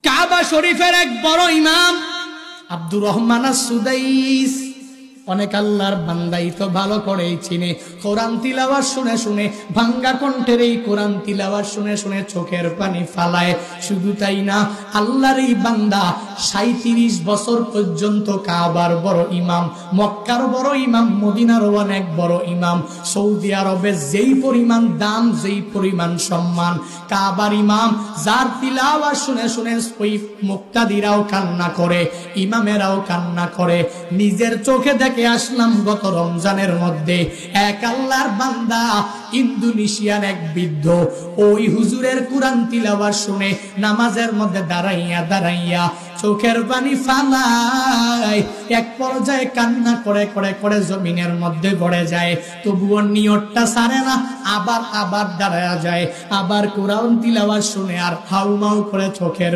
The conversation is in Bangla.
কাবা শরীফের এক বড় ইমাম আব্দুর রহমান আস-সুদাইস, অনেক আল্লাহর বান্দাই তো ভালো করেই চিনে। কোরআন তিলাওয়াত শুনে শুনে, ভাঙ্গা কণ্ঠের এই কোরআন তিলাওয়াত শুনে শুনে চোখের পানি ফালায়। শুধু তাই না, আল্লাহর এই বান্দা 37 বছর পর্যন্ত কাবার বড় ইমাম, মক্কার বড় ইমাম, মদিনার অনেক বড় ইমাম, সৌদি আরবে যেই পরিমাণ দাম, যেই পরিমাণ সম্মান, কাবার ইমাম যার তিলাওয়াত শুনে শুনে ওই মুক্তাদিরাও কান্না করে, ইমামেরাও কান্না করে। নিজের চোখে দেখে আসলাম গত রমজানের মধ্যে এক আল্লাহর বান্দা ইন্দোনেশিয়ার এক বৃদ্ধ ওই হুজুরের কোরআন তিলাওয়াত শুনে নামাজের মধ্যে দাঁড়াইয়া দাঁড়াইয়া চোখের পানি ফালায়, এক পর্যায়ে কান্না করে করে করে জমিনের মধ্যে পড়ে যায়। তবুও নিয়তটা ছাড়ে না, আবার দাঁড়ায়া যায়, আবার কোরআন তিলাওয়াত শুনে আর হাউমাউ করে চোখের